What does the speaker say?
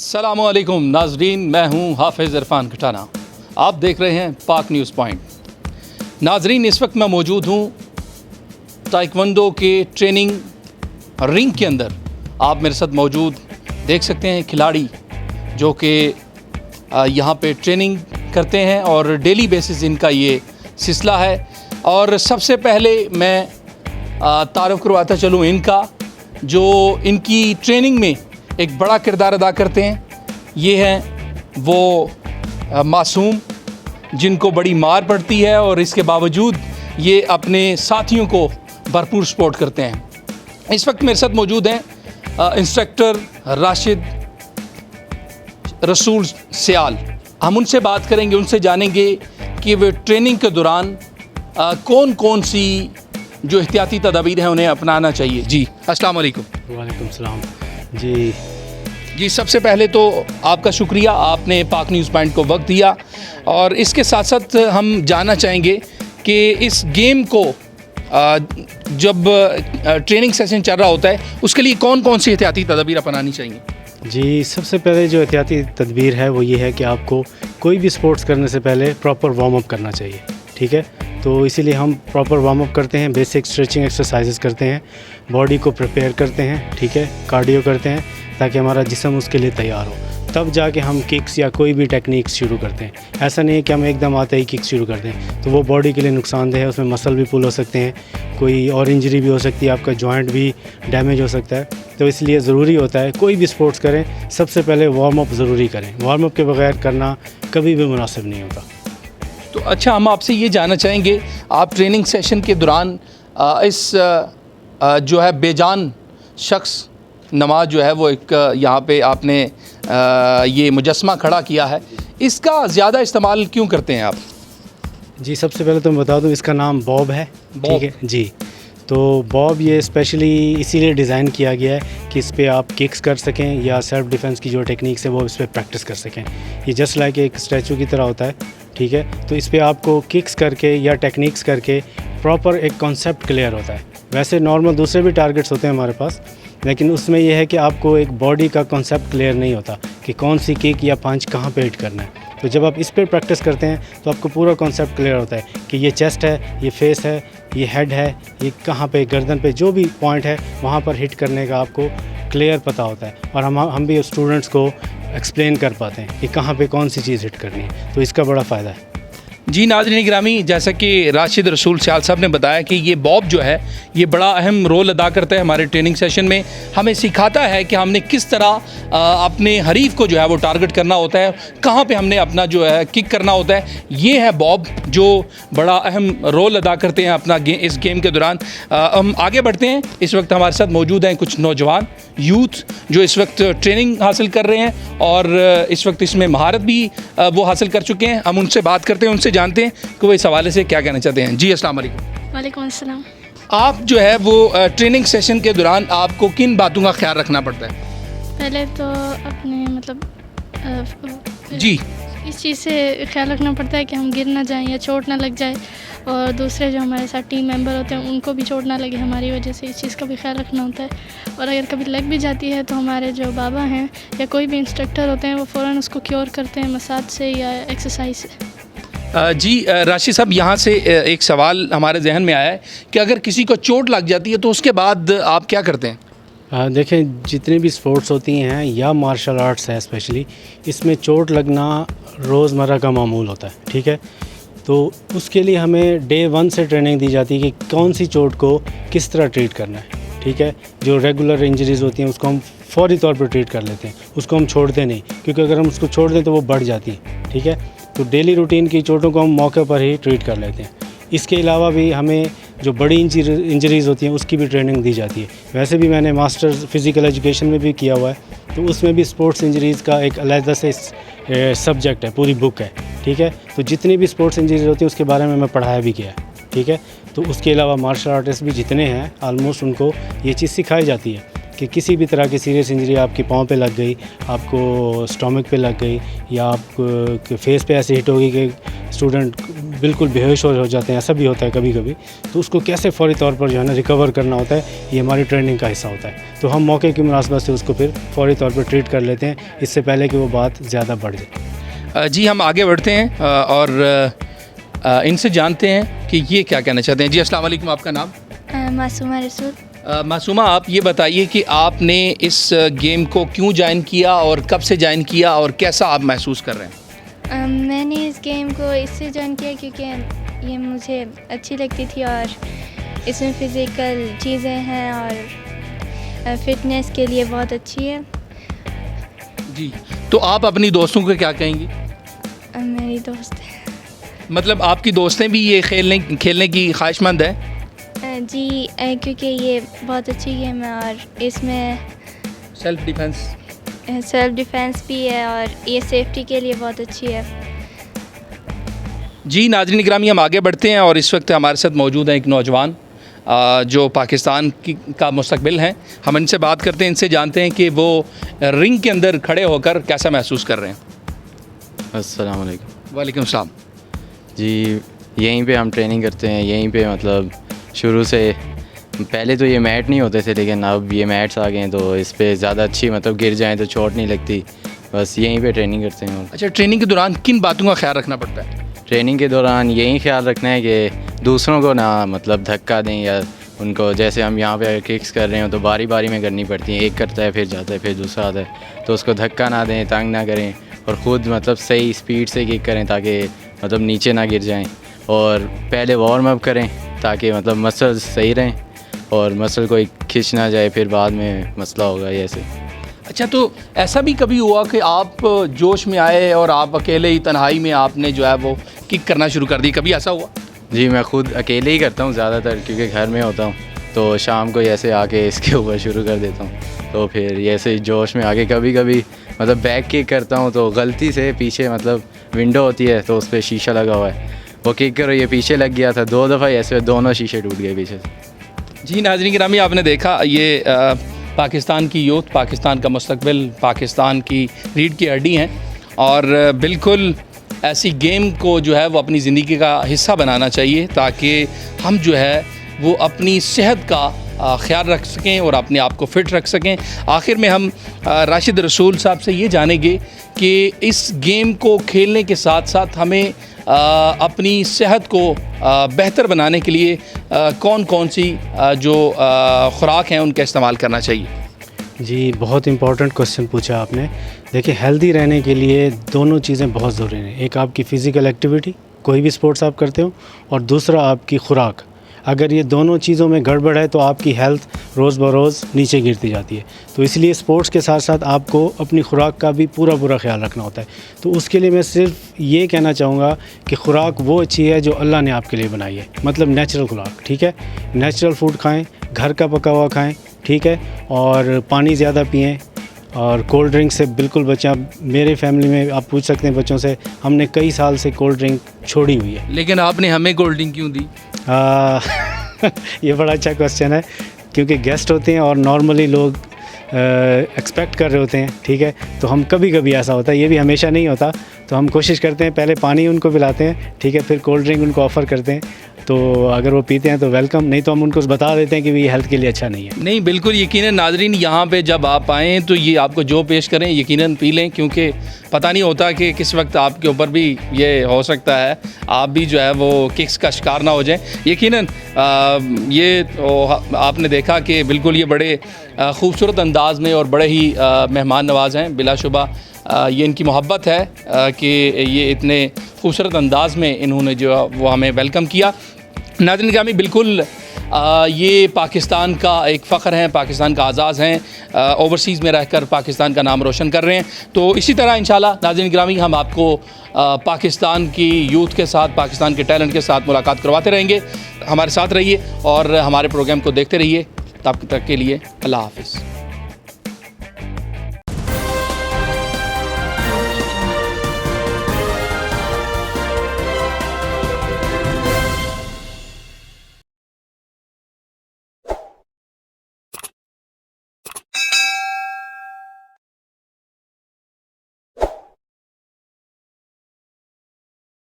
अस्सलामुअलैकुम नाजरीन, मैं हूं हाफिज़ इरफान खटाना। आप देख रहे हैं पाक न्यूज़ पॉइंट। नाजरीन, इस वक्त मैं मौजूद हूं ताइक्वांडो के ट्रेनिंग रिंग के अंदर। आप मेरे साथ मौजूद देख सकते हैं खिलाड़ी जो कि यहां पे ट्रेनिंग करते हैं और डेली बेसिस इनका ये सिलसिला है। और सबसे पहले मैं तारुफ करवाता चलूँ इनका, जो इनकी ट्रेनिंग में एक बड़ा किरदार अदा करते हैं। ये हैं वो मासूम जिनको बड़ी मार पड़ती है और इसके बावजूद ये अपने साथियों को भरपूर सपोर्ट करते हैं। इस वक्त मेरे साथ मौजूद हैं इंस्ट्रक्टर राशिद रसूल सियाल। हम उनसे बात करेंगे, उनसे जानेंगे कि वे ट्रेनिंग के दौरान कौन कौन सी जो एहतियाती तदाबीर हैं उन्हें अपनाना चाहिए। जी अस्सलाम वालेकुम। वालेकुम सलाम। जी, सबसे पहले तो आपका शुक्रिया, आपने पाक न्यूज़ पॉइंट को वक्त दिया। और इसके साथ साथ हम जानना चाहेंगे कि इस गेम को जब ट्रेनिंग सेशन चल रहा होता है उसके लिए कौन कौन सी एहतियाती तदबीर अपनानी चाहिए। जी, सबसे पहले जो एहतियाती तदबीर है वो ये है कि आपको कोई भी स्पोर्ट्स करने से पहले प्रॉपर वार्म अप करना चाहिए। ठीक है, तो इसीलिए हम प्रॉपर वार्म अप करते हैं, बेसिक स्ट्रेचिंग एक्सरसाइजेस करते हैं, बॉडी को प्रिपेयर करते हैं, ठीक है, कार्डियो करते हैं ताकि हमारा जिस्म उसके लिए तैयार हो। तब जाके हम किक्स या कोई भी टेक्निक्स शुरू करते हैं। ऐसा नहीं है कि हम एकदम आते ही किक्स शुरू करते हैं, तो वो बॉडी के लिए नुकसानदेह है। उसमें मसल भी पुल हो सकते हैं, कोई और इंजरी भी हो सकती है, आपका जॉइंट भी डैमेज हो सकता है। तो इसलिए ज़रूरी होता है कोई भी स्पोर्ट्स करें सबसे पहले वार्म अप ज़रूरी करें। वार्म अप के बगैर करना कभी भी मुनासिब नहीं होता। तो अच्छा, हम आपसे ये जानना चाहेंगे, आप ट्रेनिंग सेशन के दौरान इस जो है बेजान शख्स नमाज जो है वो एक यहाँ पे आपने ये मुजस्मा खड़ा किया है, इसका ज़्यादा इस्तेमाल क्यों करते हैं आप? जी, सबसे पहले तो मैं बता दूं इसका नाम बॉब है। ठीक है जी, तो बॉब ये स्पेशली इसीलिए डिज़ाइन किया गया है कि इस पर आप किक्स कर सकें या सेल्फ़ डिफेंस की जो टेक्निक्स है वो इस पर प्रैक्टिस कर सकें। ये जस्ट लाइक एक स्टैचू की तरह होता है। ठीक है, तो इस पर आपको किक्स करके या टेक्निक्स करके प्रॉपर एक कॉन्सेप्ट क्लियर होता है। वैसे नॉर्मल दूसरे भी टारगेट्स होते हैं हमारे पास, लेकिन उसमें यह है कि आपको एक बॉडी का कॉन्सेप्ट क्लियर नहीं होता कि कौन सी किक या पंच कहाँ पे हिट करना है। तो जब आप इस पर प्रैक्टिस करते हैं तो आपको पूरा कॉन्सेप्ट क्लियर होता है कि ये चेस्ट है, ये फेस है, ये हेड है, ये कहाँ पे गर्दन पे जो भी पॉइंट है वहाँ पर हिट करने का आपको क्लियर पता होता है। और हम भी स्टूडेंट्स को एक्सप्लेन कर पाते हैं कि कहाँ पे कौन सी चीज़ हिट करनी है, तो इसका बड़ा फ़ायदा है। जी नाज़रीन गिरामी, जैसा कि राशिद रसूल सियाल साहब ने बताया कि ये बॉब जो है ये बड़ा अहम रोल अदा करता है हमारे ट्रेनिंग सेशन में। हमें सिखाता है कि हमने किस तरह अपने हरीफ को जो है वो टारगेट करना होता है, कहाँ पे हमने अपना जो है किक करना होता है। ये है बॉब जो बड़ा अहम रोल अदा करते हैं अपना इस गेम के दौरान। हम आगे बढ़ते हैं। इस वक्त हमारे साथ मौजूद हैं कुछ नौजवान यूथ जो इस वक्त ट्रेनिंग हासिल कर रहे हैं और इस वक्त इसमें महारत भी वो हासिल कर चुके हैं। हम उनसे बात करते हैं, उनसे जानते हैं कि वो इस हवाले से क्या कहना चाहते हैं। जी अस्सलाम वालेकुम। वालेकुम अस्सलाम। आप जो है वो ट्रेनिंग सेशन के दौरान आपको किन बातों का ख्याल रखना पड़ता है? पहले तो अपने जी, इस चीज़ से ख्याल रखना पड़ता है कि हम गिर ना जाएं या चोट ना लग जाए, और दूसरे जो हमारे साथ टीम मेंबर होते हैं उनको भी चोट ना लगे हमारी वजह से, इस चीज़ का भी ख्याल रखना होता है। और अगर कभी लग भी जाती है तो हमारे जो बाबा हैं या कोई भी इंस्ट्रक्टर होते हैं वो फ़ौरन उसको क्योर करते हैं मसाज से या एक्सरसाइज से। जी राशिद साहब, यहाँ से एक सवाल हमारे जहन में आया है कि अगर किसी को चोट लग जाती है तो उसके बाद आप क्या करते हैं? देखें, जितनी भी स्पोर्ट्स होती हैं या मार्शल आर्ट्स है स्पेशली, इसमें चोट लगना रोज़मर्रा का मामूल होता है। ठीक है, तो उसके लिए हमें डे 1 से ट्रेनिंग दी जाती है कि कौन सी चोट को किस तरह ट्रीट करना है। ठीक है, जो रेगुलर इंजरीज़ होती हैं उसको हम फौरी तौर पर ट्रीट कर लेते हैं, उसको हम छोड़ते नहीं, क्योंकि अगर हम उसको छोड़ दें तो वो बढ़ जाती है। ठीक है, तो डेली रूटीन की चोटों को हम मौके पर ही ट्रीट कर लेते हैं। इसके अलावा भी हमें जो बड़ी इंजरीज़ होती हैं उसकी भी ट्रेनिंग दी जाती है। वैसे भी मैंने मास्टर्स फ़िज़िकल एजुकेशन में भी किया हुआ है, तो उसमें भी स्पोर्ट्स इंजरीज़ का एक अलग से सब्जेक्ट है, पूरी बुक है। ठीक है, तो जितनी भी स्पोर्ट्स इंजरीज़ होती हैं उसके बारे में मैं पढ़ाया भी किया है। ठीक है, तो उसके अलावा मार्शल आर्टिस्ट भी जितने हैं ऑलमोस्ट उनको ये चीज़ सिखाई जाती है कि किसी भी तरह की सीरियस इंजरी आपकी पाँव पे लग गई, आपको स्टमक पे लग गई, या आपको फेस पे ऐसे हिट होगी कि स्टूडेंट बिल्कुल बेहोश हो जाते हैं, ऐसा भी होता है कभी कभी, तो उसको कैसे फ़ौरी तौर पर जो है ना रिकवर करना होता है, ये हमारी ट्रेनिंग का हिस्सा होता है। तो हम मौके की मुनासबत से उसको फिर फ़ौरी तौर पर ट्रीट कर लेते हैं, इससे पहले कि वो बात ज़्यादा बढ़ जाए। जी हम आगे बढ़ते हैं और इनसे जानते हैं कि ये क्या कहना चाहते हैं। जी अस्सलाम वालेकुम, आपका नाम? मासूमा रसूल। मासूमा, आप ये बताइए कि आपने इस गेम को क्यों ज्वाइन किया और कब से ज्वाइन किया और कैसा आप महसूस कर रहे हैं? मैंने इस गेम को इससे ज्वाइन किया क्योंकि ये मुझे अच्छी लगती थी और इसमें फ़िज़िकल चीज़ें हैं और फ़िटनेस के लिए बहुत अच्छी है। जी, तो आप अपनी दोस्तों को क्या कहेंगी? मेरी दोस्त है। मतलब आपकी दोस्तें भी ये खेलने की ख्वाहिशमंद है? जी, क्योंकि ये बहुत अच्छी गेम है और इसमें सेल्फ डिफेंस भी है और ये सेफ्टी के लिए बहुत अच्छी है। जी नाज़रीन गिरामी, हम आगे बढ़ते हैं और इस वक्त हमारे साथ मौजूद हैं एक नौजवान जो पाकिस्तान का मुस्तकबिल हैं। हम इनसे बात करते हैं, इनसे जानते हैं कि वो रिंग के अंदर खड़े होकर कैसा महसूस कर रहे हैं। अस्सलाम वालेकुम। वालेकुम सलाम। जी यहीं पे हम ट्रेनिंग करते हैं, यहीं पे मतलब शुरू से। पहले तो ये मैट नहीं होते थे, लेकिन अब ये मैट्स आ गए हैं, तो इस पे ज़्यादा अच्छी मतलब गिर जाएं तो चोट नहीं लगती। बस यहीं पे ट्रेनिंग करते हैं। अच्छा, ट्रेनिंग के दौरान किन बातों का ख्याल रखना पड़ता है? ट्रेनिंग के दौरान यही ख्याल रखना है कि दूसरों को ना मतलब धक्का दें, या उनको जैसे हम यहाँ पे किक्स कर रहे हो तो बारी बारी में करनी पड़ती है। एक करता है, फिर जाता है, फिर दूसरा आता है, तो उसको धक्का ना दें, तंग ना करें और ख़ुद मतलब सही स्पीड से किक करें ताकि मतलब नीचे ना गिर जाएं। और पहले वार्म अप करें ताकि मतलब मसल्स सही रहें और मसल कोई खिंच ना जाए, फिर बाद में मसला होगा ये ऐसे। अच्छा, तो ऐसा भी कभी हुआ कि आप जोश में आए और आप अकेले ही तन्हाई में आपने जो है वो किक करना शुरू कर दी, कभी ऐसा हुआ? जी मैं खुद अकेले ही करता हूँ ज़्यादातर, क्योंकि घर में होता हूँ, तो शाम को ऐसे आके इसके ऊपर शुरू कर देता हूँ। तो फिर ऐसे जोश में आके कभी कभी मतलब बैक किक करता हूँ, तो गलती से पीछे मतलब विंडो होती है तो उस पर शीशा लगा हुआ है, वो किक करो ये पीछे लग गया था, 2 दफ़ा ऐसे दोनों शीशे टूट गए पीछे से। जी नाज़रीन गिरामी, आपने देखा ये पाकिस्तान की यूथ, पाकिस्तान का मुस्तकबिल, पाकिस्तान की रीढ़ की हड्डी हैं और बिल्कुल ऐसी गेम को जो है वो अपनी ज़िंदगी का हिस्सा बनाना चाहिए ताकि हम जो है वो अपनी सेहत का ख्याल रख सकें और अपने आप को फ़िट रख सकें। आखिर में हम राशिद रसूल साहब से ये जानेंगे कि इस गेम को खेलने के साथ साथ हमें अपनी सेहत को बेहतर बनाने के लिए कौन कौन सी जो ख़ुराक हैं उनका इस्तेमाल करना चाहिए। जी बहुत इम्पॉर्टेंट क्वेश्चन पूछा आपने। देखिए हेल्दी रहने के लिए दोनों चीज़ें बहुत ज़रूरी हैं। एक आपकी फ़िज़िकल एक्टिविटी, कोई भी स्पोर्ट्स आप करते हो, और दूसरा आपकी खुराक। अगर ये दोनों चीज़ों में गड़बड़ है तो आपकी हेल्थ रोज़ बरोज़ नीचे गिरती जाती है। तो इसलिए स्पोर्ट्स के साथ साथ आपको अपनी खुराक का भी पूरा ख्याल रखना होता है। तो उसके लिए मैं सिर्फ ये कहना चाहूँगा कि खुराक वो अच्छी है जो अल्लाह ने आपके लिए बनाई है, मतलब नेचुरल खुराक, ठीक है। नेचुरल फूड खाएँ, घर का पका हुआ खाएँ, ठीक है, और पानी ज़्यादा पिएँ और कोल्ड ड्रिंक से बिल्कुल बचें। मेरे फैमिली में आप पूछ सकते हैं बच्चों से, हमने कई साल से कोल्ड ड्रिंक छोड़ी हुई है। लेकिन आपने हमें कोल्ड ड्रिंक क्यों दी? ये बड़ा अच्छा क्वेश्चन है, क्योंकि गेस्ट होते हैं और नॉर्मली लोग एक्सपेक्ट कर रहे होते हैं, ठीक है। तो हम कभी कभी ऐसा होता है, ये भी हमेशा नहीं होता, तो हम कोशिश करते हैं पहले पानी उनको पिलाते हैं, ठीक है, फिर कोल्ड ड्रिंक उनको ऑफ़र करते हैं। तो अगर वो पीते हैं तो वेलकम, नहीं तो हम उनको बता देते हैं कि ये हेल्थ के लिए अच्छा नहीं है। नहीं बिल्कुल यकीनन नाज़रीन, यहाँ पे जब आप आएँ तो ये आपको जो पेश करें यकीनन पी लें, क्योंकि पता नहीं होता कि किस वक्त आपके ऊपर भी ये हो सकता है आप भी जो है वो किक्स का शिकार ना हो जाएं। यकीनन ये तो आपने देखा कि बिल्कुल ये बड़े ख़ूबसूरत अंदाज में और बड़े ही मेहमान नवाज हैं। बिलाशुबा ये इनकी मोहब्बत है कि ये इतने खूबसूरत अंदाज में इन्होंने जो वो हमें वेलकम किया। नाज़रीन गिरामी, बिल्कुल ये पाकिस्तान का एक फ़ख्र हैं, पाकिस्तान का आज़ाज़ हैं, ओवरसीज़ में रहकर पाकिस्तान का नाम रोशन कर रहे हैं। तो इसी तरह इंशाल्लाह नाज़रीन गिरामी हम आपको पाकिस्तान की यूथ के साथ, पाकिस्तान के टैलेंट के साथ मुलाकात करवाते रहेंगे। हमारे साथ रहिए और हमारे प्रोग्राम को देखते रहिए। तब तक के लिए अल्लाह हाफ़िज़।